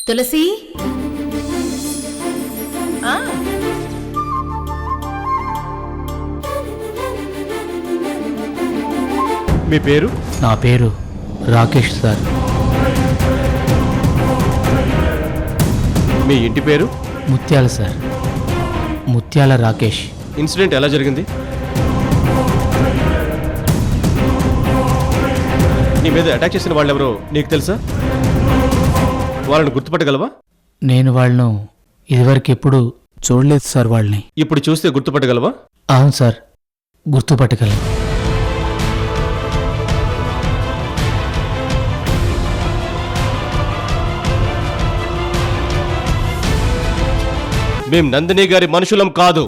తులసి మీ పేరు? నా పేరు రాకేష్ సార్. మీ ఇంటి పేరు? ముత్యాల సార్, ముత్యాల రాకేష్. ఇన్సిడెంట్ ఎలా జరిగింది? నీ మీద అటాక్ చేసిన వాళ్ళెవరో నీకు తెలుసా? వాళ్ళని గుర్తుపట్టగలవా? నేను వాళ్ళను ఇదివరకు ఎప్పుడు చూడలేదు సార్. వాళ్ళని ఇప్పుడు చూస్తే గుర్తుపట్టగలవా? అవును సార్, గుర్తుపట్టగలను. మేం నందిని గారి మనుషులం కాదు,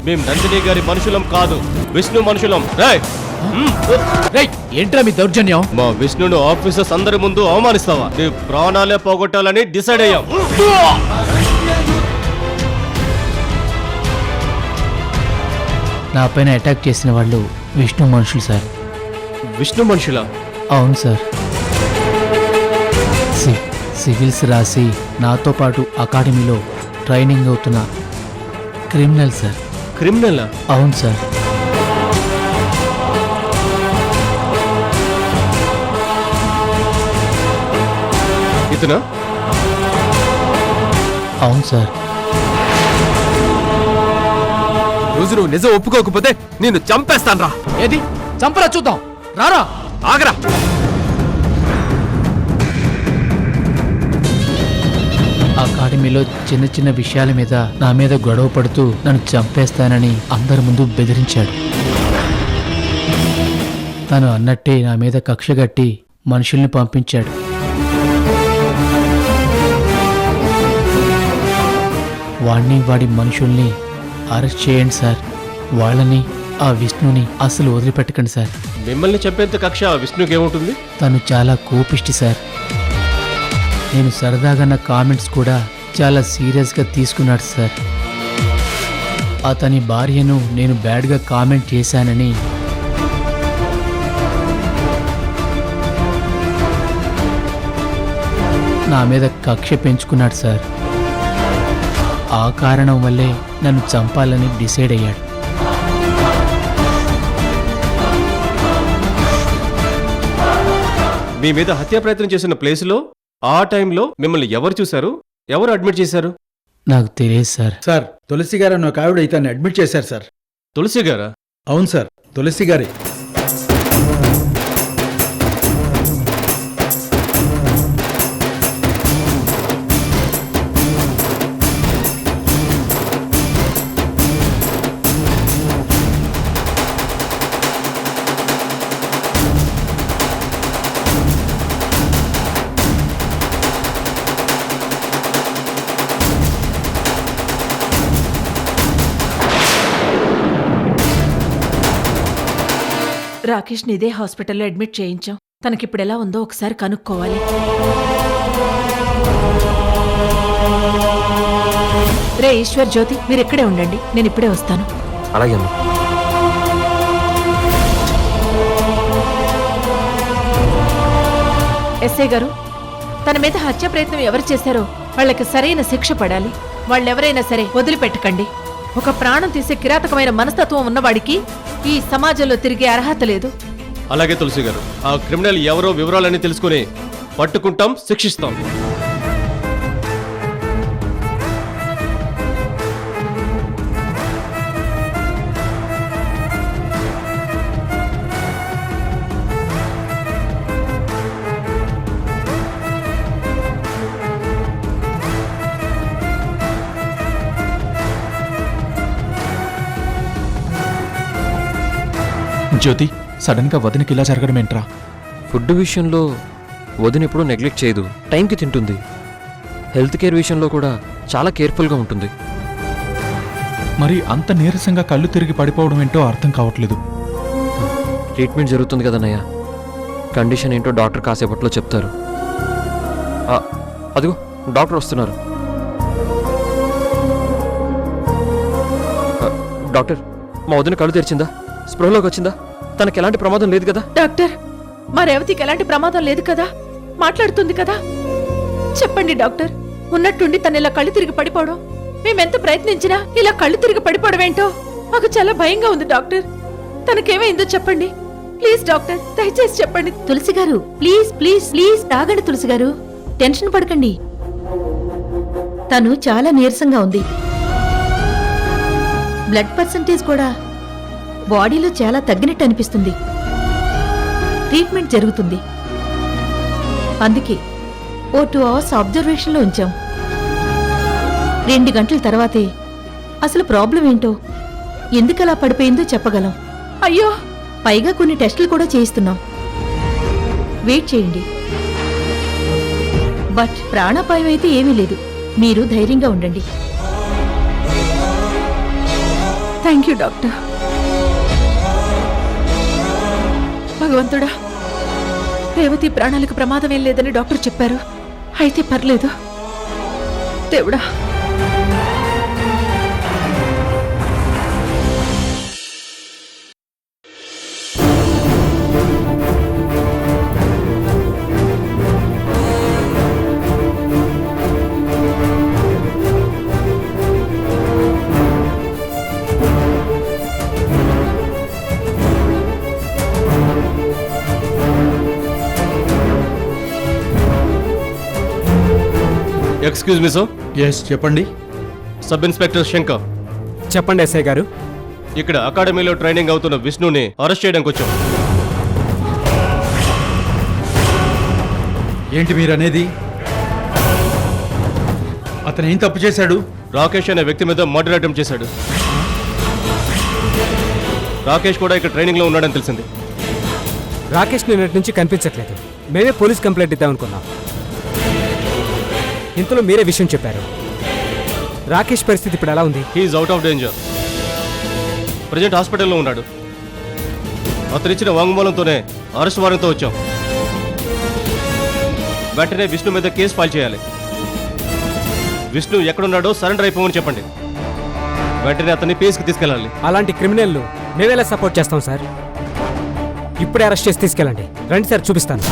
విష్ణు మనుషులం. ఏంట్రా మీ దౌర్జన్యం? మా విష్ణును ఆఫీసర్స్ అందరి ముందు అవమానిస్తావా? నీ ప్రాణాలే పోగొట్టాలని డిసైడ్ అయ్యాం. నా పైన అటాక్ చేసిన వాళ్ళు విష్ణు మనుషులు సార్. విష్ణు మనుషులా? అవును సార్. సివిల్స్ రాసి నాతో పాటు అకాడమీలో ట్రైనింగ్ అవుతున్న క్రిమినల్ సార్. క్రిమినలా? అవును సార్. ఇతనా? అవును సార్. రోజు నువ్వు నిజం ఒప్పుకోకపోతే నేను చంపేస్తాను రా. ఏది చంపరా చూద్దాం, రారా. ఆగరా. అకాడమీలో చిన్న చిన్న విషయాల మీద నా మీద గొడవ పడుతూ నన్ను చంపేస్తానని అందరి ముందు బెదిరించాడు. తను అన్నట్టే నా మీద కక్షగట్టి మనుషుల్ని పంపించాడు. వాడి మనుషుల్ని అరెస్ట్ చేయండి సార్. వాళ్ళని, ఆ విష్ణుని అసలు వదిలిపెట్టకండి సార్. మిమ్మల్ని చంపేంత కక్ష విష్ణుకి ఏముంటుంది? తను చాలా కోపిష్టి సార్. నేను సరదాగా నా కామెంట్స్ కూడా చాలా సీరియస్గా తీసుకున్నాడు సార్. అతని భార్యను నేను బ్యాడ్గా కామెంట్ చేశానని నా మీద కక్ష పెంచుకున్నాడు సార్. ఆ కారణం వల్లే నన్ను చంపాలని డిసైడ్ అయ్యాడు. మీ మీద హత్యా ప్రయత్నం చేసిన ప్లేసులో ఆ టైంలో మిమ్మల్ని ఎవరు చూశారు? ఎవరు అడ్మిట్ చేశారు? నాకు తెలియదు సార్. సార్, తులసి గారు అని ఒక ఆవిడ ఇతన్ని అడ్మిట్ చేశారు సార్. తులసి గారా? అవును సార్, తులసి గారే. రాకేష్ని ఇదే హాస్పిటల్లో అడ్మిట్ చేయించాం. తనకిప్పుడు ఎలా ఉందో ఒకసారి కనుక్కోవాలి. రే ఈశ్వర్, జ్యోతి, మీరు ఇక్కడే ఉండండి, నేను ఇప్పుడే వస్తాను. అలాగే. ఎస్ఐ గారు, తన మీద హత్య ప్రయత్నం ఎవరు చేశారో వాళ్ళకి సరైన శిక్ష పడాలి. వాళ్ళెవరైనా సరే వదిలిపెట్టకండి. ఒక ప్రాణం తీసే కిరాతకమైన మనస్తత్వం ఉన్నవాడికి ఈ సమాజంలో తిరిగే అర్హత లేదు. అలాగే తులసి గారు, ఆ క్రిమినల్ ఎవరో వివరాలన్నీ తెలుసుకుని పట్టుకుంటాం, శిక్షిస్తాం. జ్యోతి, సడన్ గా వదినకి ఇలా జరగడం ఏంట్రా? ఫుడ్ విషయంలో వదిన ఎప్పుడూ నెగ్లెక్ట్ చేయదు, టైంకి తింటుంది. హెల్త్ కేర్ విషయంలో కూడా చాలా కేర్ఫుల్గా ఉంటుంది. మరి అంత నీరసంగా కళ్ళు తిరిగి పడిపోవడం ఏంటో అర్థం కావట్లేదు. ట్రీట్మెంట్ జరుగుతుంది కదన్నయ్య, కండిషన్ ఏంటో డాక్టర్ కాసేపట్లో చెప్తారు. అదిగో డాక్టర్ వస్తున్నారు. డాక్టర్, మా వదిన కళ్ళు తెరిచిందా? స్పృహలోకి వచ్చిందా? తనకి ఎలాంటి ప్రమాదం లేదు కదా? డాక్టర్, మా రేవతికి ఎలాంటి ప్రమాదం లేదు కదా? మాట్లాడుతుంది కదా? చెప్పండి డాక్టర్, ఉన్నట్టుండి తను ఇలా కళ్ళు తిరిగి పడిపోవడం, మేమెంత ప్రయత్నించినా ఇలా కళ్ళు తిరిగి పడిపోవడం ఏంటో మాకు చాలా భయంగా ఉంది డాక్టర్. తనకేమైందో చెప్పండి ప్లీజ్ డాక్టర్, దయచేసి చెప్పండి. తులసి గారు ప్లీజ్ ప్లీజ్ ప్లీజ్ తాగండి తులసి గారు, టెన్షన్ పడకండి. తను చాలా నీరసంగా ఉంది. బ్లడ్ పర్సంటేజ్ కూడా బాడీలో చాలా తగ్గినట్టు అనిపిస్తుంది. ట్రీట్మెంట్ జరుగుతుంది, అందుకే ఓ 2 hours అబ్జర్వేషన్లో ఉంచాం. 2 గంటల తర్వాతే అసలు ప్రాబ్లం ఏంటో, ఎందుకలా పడిపోయిందో చెప్పగలం. అయ్యో, పైగా కొన్ని టెస్టులు కూడా చేయిస్తున్నాం. వెయిట్ చేయండి. బట్ ప్రాణాపాయం అయితే ఏమీ లేదు, మీరు ధైర్యంగా ఉండండి. Thank you doctor. భగవంతుడా, రేవతి ప్రాణాలకు ప్రమాదం ఏం లేదని డాక్టర్ చెప్పారు. అయితే పర్లేదు. దేవుడా, ఎక్స్క్యూజ్ మీ సార్. ఎస్ చెప్పండి. Sub inspector Shankar. చెప్పండి ఎస్ఐ గారు. ఇక్కడ అకాడమీలో ట్రైనింగ్ అవుతున్న విష్ణుని అరెస్ట్ చేయడానికి వచ్చాం. ఏంటి మీరు అనేది? అతను ఏం తప్పు చేశాడు? రాకేష్ అనే వ్యక్తి మీద మర్డర్ అటెంప్ట్ చేశాడు. రాకేష్ కూడా ఇక్కడ ట్రైనింగ్ లో ఉన్నాడని తెలిసింది. రాకేష్ నిన్నటి నుంచి కనిపించట్లేదు. మేమే పోలీస్ కంప్లైంట్ ఇద్దామనుకున్నాం. ఇంతలో మీరే విషయం చెప్పారు. రాకేష్ పరిస్థితి ఇప్పుడు ఎలా ఉంది? He is out of danger. Present హాస్పిటల్లో ఉన్నాడు. అతనిచ్చిన వాంగ్మూలంతోనే అరెస్ట్ వారెంట్తో వచ్చాం. వెంటనే విష్ణు మీద కేసు ఫైల్ చేయాలి. విష్ణు ఎక్కడున్నాడో సరెండర్ అయిపోమని చెప్పండి. వెంటనే అతన్ని పేస్కి తీసుకెళ్ళాలి. అలాంటి క్రిమినల్ మేమేలా సపోర్ట్ చేస్తాం సార్? ఇప్పుడే అరెస్ట్ చేసి తీసుకెళ్ళండి. రండి సార్, చూపిస్తాను.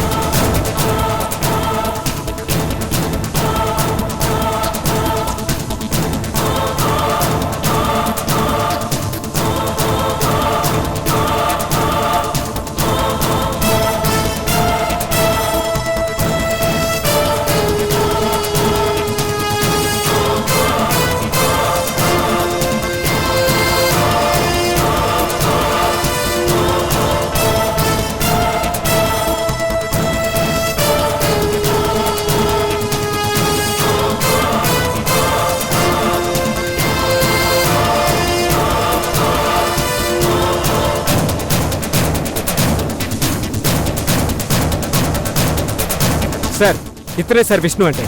సార్, ఇతనే సార్ విష్ణు అంటే.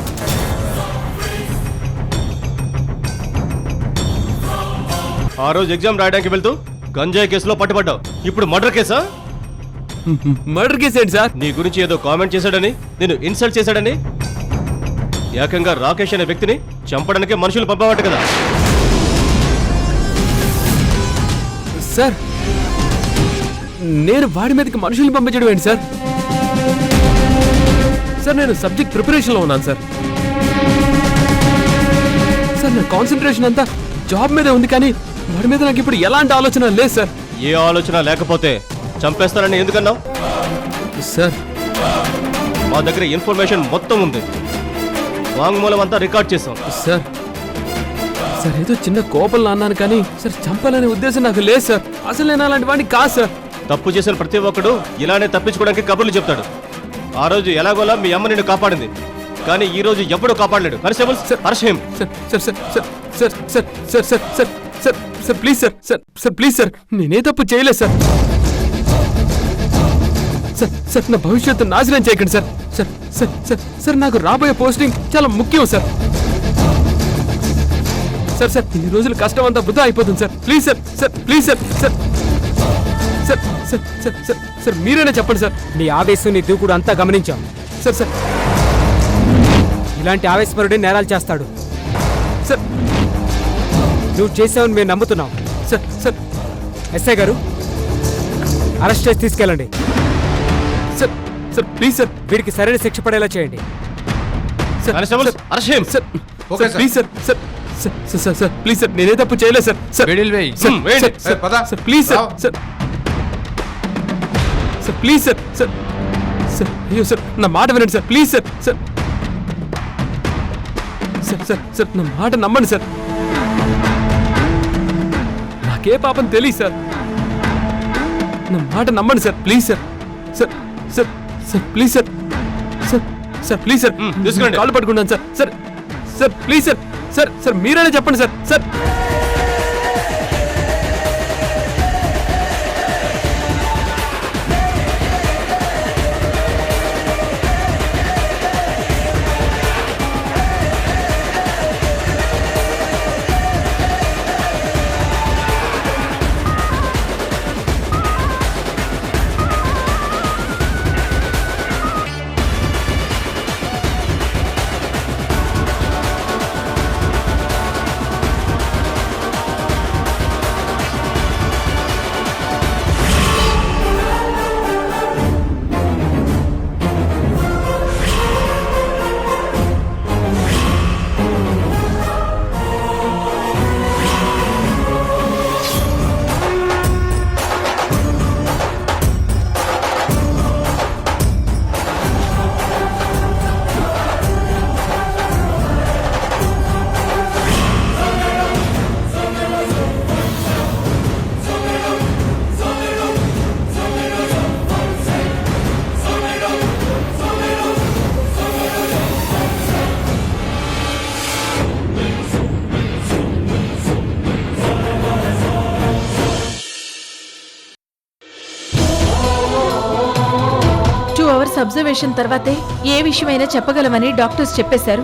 ఆ రోజు ఎగ్జామ్ రాయడానికి వెళ్తూ గంజాయి కేసులో పట్టుబడ్డావు. ఇప్పుడు మర్డర్ కేసా? మర్డర్ కేసు ఏంటి సార్? నీ గురించి ఏదో కామెంట్ చేశాడని, నేను ఇన్సల్ట్ చేశాడని, ఏకంగా రాకేష్ అనే వ్యక్తిని చంపడానికి మనుషులు పంపబట్ట కదా. సార్, నేను వాడి మీదకి మనుషుల్ని పంపించడం ఏంటి సార్? సార్, నేను సబ్జెక్ట్ ప్రిపరేషన్లో ఉన్నాను సార్. సార్, నా కాన్సన్ట్రేషన్ అంతా జాబ్ మీదే ఉంది, కానీ వాడి మీద నాకు ఇప్పుడు ఎలాంటి ఆలోచన లేదు సార్. ఏ ఆలోచన లేకపోతే చంపేస్తారని ఎందుకన్నావు? సార్, మా దగ్గర ఇన్ఫర్మేషన్ మొత్తం ఉంది. వాంగ్మూలం అంతా రికార్డ్ చేసాం. సార్ సార్ ఏదో చిన్న కోపంలో అన్నాను, కానీ సార్ చంపాలనే ఉద్దేశం నాకు లేదు సార్. అసలు నేను అలాంటి వాడిని కాదు సార్. తప్పు చేసిన ప్రతి ఒక్కడు ఇలానే తప్పించుకోవడానికి కబుర్లు చెప్తాడు. ఆ రోజు ఎలాగోలా మీ అమ్మ నిన్ను కాపాడింది, కానీ ఈ రోజు ఎప్పుడూ కాపాడలేడు. Constable, arrest him. Sir sir sir sir sir sir sir sir sir sir sir please sir sir sir please sir, నేనే తప్పు చేయలేదు సార్. సార్ సార్ నా భవిష్యత్తు నాశనం చేయకండి sir. Sir sir sir sir నాకు రాబోయే పోస్టింగ్ చాలా ముఖ్యం సార్. సార్ సార్ ఇన్ని రోజులు కష్టం అంతా వృధా అయిపోతుంది sir. Please sir sir please sir sir sir sir sir sir sir మీరైనా చెప్పండి సార్. నీ ఆవేశం, నీ దూకుడు అంతా గమనించాం సార్ సార్ ఇలాంటి ఆవేశపరుడే నేరాలు చేస్తాడు. సార్ నువ్వు చేసావని మేము నమ్ముతున్నాం. సార్ సార్ ఎస్ఐ గారు, అరెస్ట్ చేసి తీసుకెళ్ళండి. Sir sir please sir. వీడికి సరైన శిక్ష పడేలా చేయండి. కానిస్టేబుల్స్ అరెస్ట్ చేయండి. Sir okay sir. Please sir sir sir sir sir sir please sir నేనే తప్పు చేయలేదు సార్ సార్ సార్ వేయండి. సార్ పద. Sir please sir Rao. Sir sir please sir sir sir అయ్యో సార్ నా మాట వినండి sir please sir sir sir sir sir నా మాట నమ్మండి సార్ నాకే పాపం తెలియదు సార్ నా మాట నమ్మండి sir please sir sir sir sir please sir sir sir please sir తీసుకురండి. కాళ్ళు పట్టుకుంటాను sir sir sir please sir sir sir మీరైనా చెప్పండి సార్ సార్ అబ్జర్వేషన్ తర్వాతే ఏ విషయమైనా చెప్పగలమని డాక్టర్స్ చెప్పేశారు.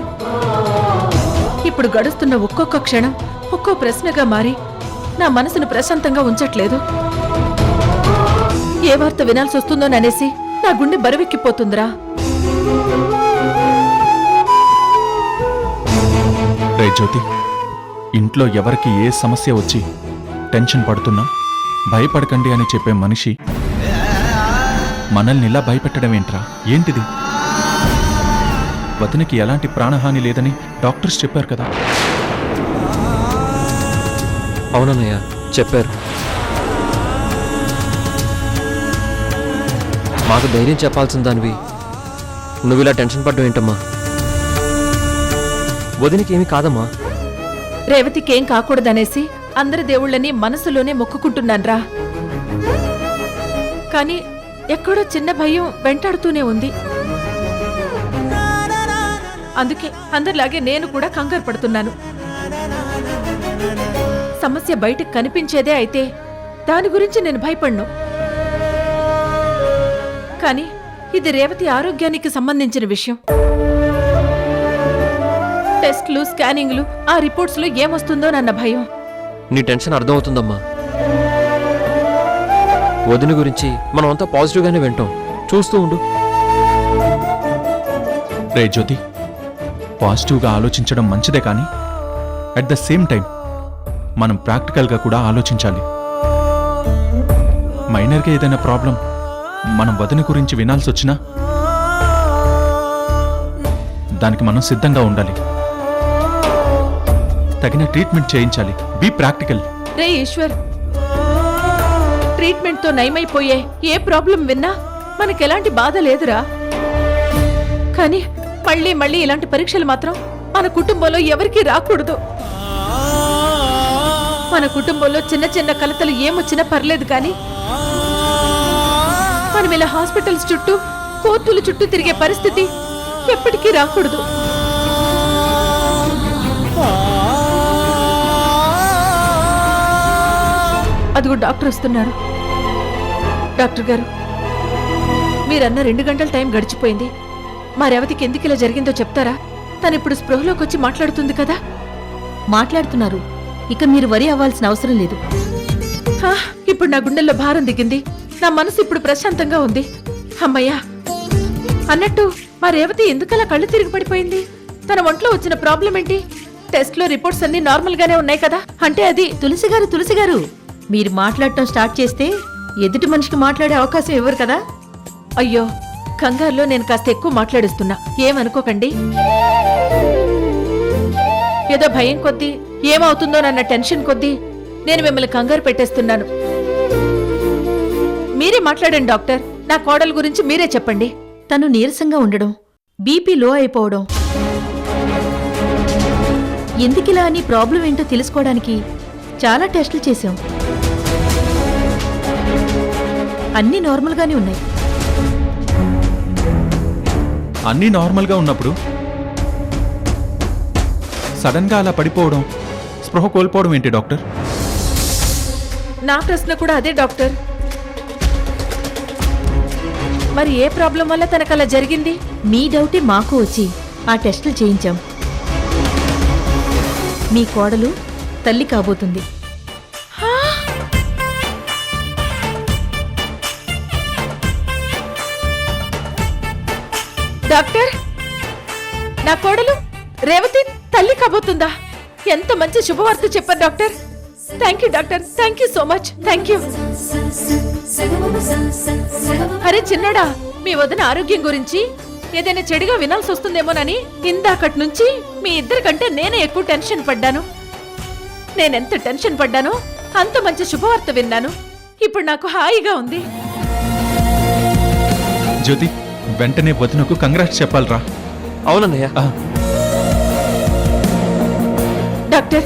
ఇప్పుడు గడుస్తున్న ఒక్కొక్క క్షణం ఒక్కో ప్రశ్నగా మారి నా మనసును ప్రశాంతంగా ఉంచట్లేదు. ఏ వార్త వినాల్సి వస్తుందోననేసి నా గుండె బరువెక్కిపోతుందిరా. రే జ్యోతి, ఇంట్లో ఎవరికి ఏ సమస్య వచ్చి టెన్షన్ పడుతున్నా భయపడకండి అని చెప్పే మనిషి మనల్ని ఇలా భయపెట్టడం ఏంట్రా? ఏంటిది? వదినకి ఎలాంటి ప్రాణహాని లేదని డాక్టర్స్ చెప్పారు కదా. అవునన్నయ్య చెప్పారు. మాకు ధైర్యం చెప్పాల్సిన దానివి నువ్వు ఇలా టెన్షన్ పడ్డం ఏంటమ్మా? వదినికి ఏమీ కాదమ్మా. రేవతికేం కాకూడదనేసి అందరి దేవుళ్ళని మనసులోనే మొక్కుకుంటున్నాన్రా. కానీ ఎక్కడో చిన్న భయం వెంటాడుతూనే ఉంది. అందుకే అందరిలాగే నేను కూడా కంగారు పడుతున్నాను. సమస్య బయటకు కనిపించేదే అయితే దాని గురించి నేను భయపడ్ను. కానీ ఇది రేవతి ఆరోగ్యానికి సంబంధించిన విషయం. టెస్ట్లు, స్కానింగ్లు, ఆ రిపోర్ట్స్లో ఏమొస్తుందోనన్న భయం. నీ టెన్షన్ అర్థమవుతుందమ్మా. వదిన గురించి మనం అంతా పాజిటివ్గానే వింటాం. చూస్తూ ఉండు. రే జ్యోతి, పాజిటివ్గా ఆలోచించడం మంచిదే, కానీ అట్ ద సేమ్ టైం మనం ప్రాక్టికల్గా కూడా ఆలోచించాలి. మైనర్గా ఏదైనా ప్రాబ్లం మనం వదిన గురించి వినాల్సి వచ్చినా దానికి మనం సిద్ధంగా ఉండాలి. తగిన ట్రీట్మెంట్ చేయించాలి. Be practical. రే ఈశ్వర్, ట్రీట్మెంట్ తో నయమైపోయే ఏ ప్రాబ్లం విన్నా మనకెలాంటి బాధ లేదురా. కానీ మళ్ళీ మళ్ళీ ఇలాంటి పరీక్షలు మాత్రం మన కుటుంబంలో ఎవరికీ రాకూడదు. మన కుటుంబంలో చిన్న చిన్న కలతలు ఏమొచ్చినా పర్లేదు, కానీ మనం ఇలా హాస్పిటల్స్ చుట్టూ, కోర్టుల చుట్టూ తిరిగే పరిస్థితి ఎప్పటికీ రాకూడదు. అదిగో డాక్టర్ వస్తున్నారు. డాక్టర్ గారు, మీరన్న 2 గంటల టైం గడిచిపోయింది. మా రేవతికి ఎందుకు ఇలా జరిగిందో చెప్తారా? తను ఇప్పుడు స్పృహలోకి వచ్చి మాట్లాడుతుంది కదా. మాట్లాడుతున్నారు. ఇక మీరు వరి అవ్వాల్సిన అవసరం లేదు. ఇప్పుడు నా గుండెల్లో భారం దిగింది. నా మనసు ఇప్పుడు ప్రశాంతంగా ఉంది. అమ్మయ్యా. అన్నట్టు మా రేవతి ఎందుకలా కళ్ళు తిరిగి పడిపోయింది? తన ఒంట్లో వచ్చిన ప్రాబ్లం ఏంటి? టెస్ట్ లో రిపోర్ట్స్ అన్ని నార్మల్ గానే ఉన్నాయి కదా. అంటే అది తులసి గారు మీరు మాట్లాడటం స్టార్ట్ చేస్తే ఎదుటి మనిషికి మాట్లాడే అవకాశం ఇవ్వరు కదా. అయ్యో, కంగారులో నేను కాస్త ఎక్కువ మాట్లాడిస్తున్నా, ఏమనుకోకండి. ఏదో భయం కొద్దీ ఏమవుతుందోనన్న టెన్షన్ కొద్దీ నేను మిమ్మల్ని కంగారు పెట్టేస్తున్నాను. మీరే మాట్లాడండి డాక్టర్. నా కోడలు గురించి మీరే చెప్పండి. తను నీరసంగా ఉండడం, బీపీ లో అయిపోవడం, ఎందుకిలా అని ప్రాబ్లం ఏంటో తెలుసుకోవడానికి చాలా టెస్టులు చేశాం. అన్నీ నార్మల్గానే ఉన్నాయి. అన్నీ నార్మల్గా ఉన్నప్పుడు సడన్గా అలా పడిపోవడం, స్పృహ కోల్పోవడం ఏంటి డాక్టర్? నా ప్రశ్న కూడా అదే డాక్టర్. మరి ఏ ప్రాబ్లం వల్ల తనకలా జరిగింది? మీ డౌటే మాకు వచ్చి ఆ టెస్టులు చేయించాం. మీ కోడలు తల్లి కాబోతుంది. డాక్టర్, నా కోడలు రేవతి తల్లి కాబోతుందా? ఎంత మంచి శుభవార్త చెప్పారు doctor. Thank you doctor, thank you so much, thank you. అరే చిన్నడా, మీ వదిన ఆరోగ్యం గురించి ఏదైనా చెడుగా వినాల్సి వస్తుందేమోనని ఇందాకటి నుంచి మీ ఇద్దరికంటే నేనే ఎక్కువ టెన్షన్ పడ్డాను. నేనెంత టెన్షన్ పడ్డానో అంత మంచి శుభవార్త విన్నాను. ఇప్పుడు నాకు హాయిగా ఉంది. జ్యోతి, వెంటనే వదినకు కంగ్రాట్స్ చెప్పాలరా. అవునన్నయ్య. డాక్టర్,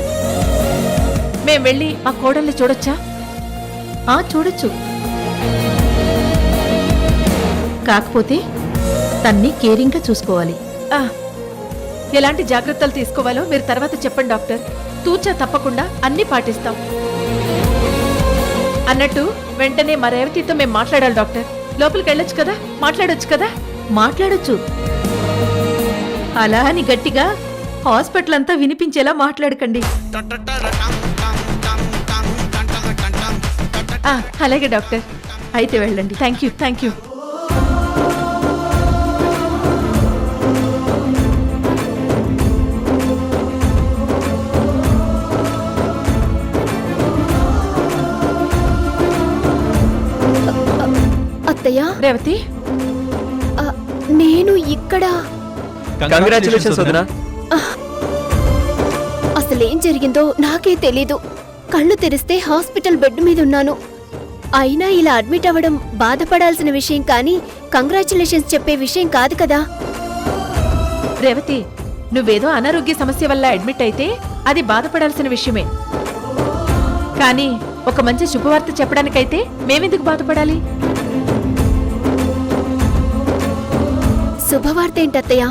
మేం వెళ్ళి మా కోడల్ని చూడొచ్చా? చూడొచ్చు. కాకపోతే తన్ని కేరింగ్గా చూసుకోవాలి. ఆ, ఎలాంటి జాగ్రత్తలు తీసుకోవాలో మీరు తర్వాత చెప్పండి డాక్టర్. తూచా తప్పకుండా అన్ని పాటిస్తాం. అన్నట్టు వెంటనే మా రేవతితో మేము మాట్లాడాలి డాక్టర్. లోపలికి వెళ్ళొచ్చు కదా? మాట్లాడొచ్చు కదా? మాట్లాడొచ్చు. అలా అని గట్టిగా హాస్పిటల్ అంతా వినిపించేలా మాట్లాడకండి. అలాగే డాక్టర్. అయితే వెళ్ళండి. Thank you, thank you. అత్తయ్య, రేవతి, నేను ఇక్కడ. కంగ్రాచులేషన్స్ వదినా. అసలేం జరిగిందో నాకే తెలీదు. కళ్ళు తెరిస్తే హాస్పిటల్ బెడ్ మీద ఉన్నాను. అయినా ఇలా అడ్మిట్ అవ్వడం బాధపడాల్సిన విషయం కానీ కంగ్రాచులేషన్స్ చెప్పే విషయం కాదు కదా. రేవతి, నువ్వేదో అనారోగ్య సమస్య వల్ల అడ్మిట్ అయితే అది బాధపడాల్సిన విషయమే. కానీ ఒక మంచి శుభవార్త చెప్పడానికైతే మేమెందుకు బాధపడాలి? శుభవార్త ఏంటత్తయ్య?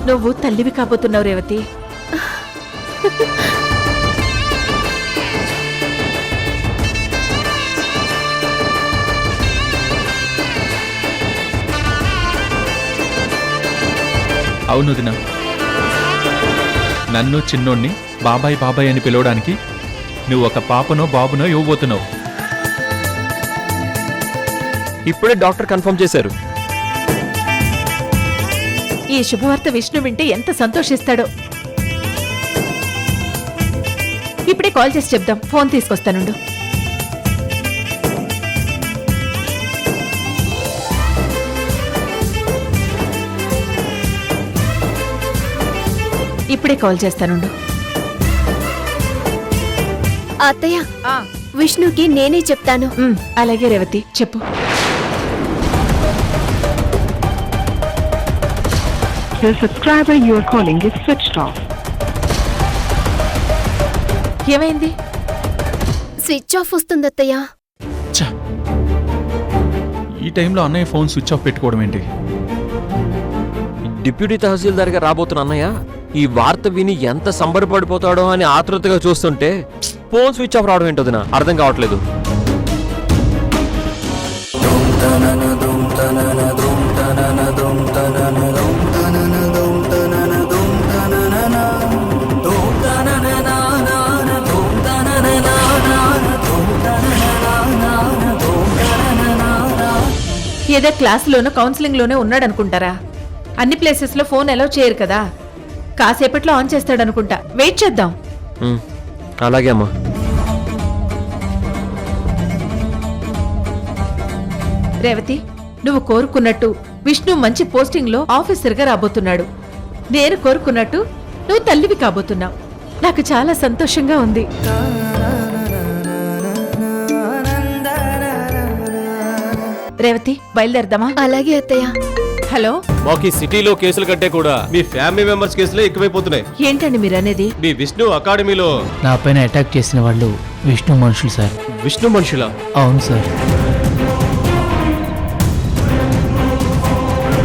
నువ్వు తల్లివి కాబోతున్నావు రేవతి. అవును వదినా, నన్ను చిన్నోణ్ణి బాబాయ్ బాబాయ్ అని పిలవడానికి నువ్వు ఒక పాపనో బాబునో ఇవ్వబోతున్నావు. ఇప్పుడే డాక్టర్ కన్ఫర్మ్ చేశారు. ఈ శుభవార్త విష్ణు వింటే ఎంత సంతోషిస్తాడో. ఇప్పుడే కాల్ చేసి చెప్దాం. ఫోన్ తీసుకొస్తానుండు. ఇప్పుడే కాల్ చేస్తానుండు. అత్తయ్య, విష్ణుకి నేనే చెప్తాను. అలాగే రేవతి, చెప్పు. The subscriber you are calling is switched off. ఏమైంది? స్విచ్ ఆఫ్ వస్తుంది అత్తయ్య. ఛ! ఈ టైంలో అన్నయ్య ఫోన్ స్విచ్ ఆఫ్ పెట్టుకోవడం ఏంటి? డిప్యూటీ తహసీల్దార్ గా రాబోతున్న అన్నయ్య ఈ వార్త విని ఎంత సంబరపడిపోతాడో అని ఆతృతగా చూస్తుంటే ఫోన్ స్విచ్ ఆఫ్ రావడం ఏంటో అర్థం కావట్లేదు. ఏదో క్లాసులోనో కౌన్సిలింగ్ లోనే ఉన్నాడనుకుంటారా? అన్ని ప్లేసెస్ లో ఫోన్ అలౌ చేయరు కదా. కాసేపట్లో ఆన్ చేస్తాడనుకుంటా. వెయిట్ చేద్దాం. అలాగే అమ్మా. రేవతి, నువ్వు కోరుకున్నట్టు విష్ణు మంచి పోస్టింగ్ లో ఆఫీసర్ గా రాబోతున్నాడు. నేను కోరుకున్నట్టు నువ్వు తల్లివి కాబోతున్నావు. నాకు చాలా సంతోషంగా ఉంది. రేవతి, బయలుదేరదామా? అలాగే అత్తయ్య. హలో, మాకు ఈ సిటీలో కేసుల కంటే కూడా మీ ఫ్యామిలీ మెంబర్స్ కేసులే ఎక్కువైపోతున్నాయి. ఏంటండి మీరనేది? మీ విష్ణు అకాడమీలో నా పైన అటాక్ చేసిన వాళ్ళు విష్ణు మనుషులు సార్. విష్ణు మనుషులా? అవును సార్.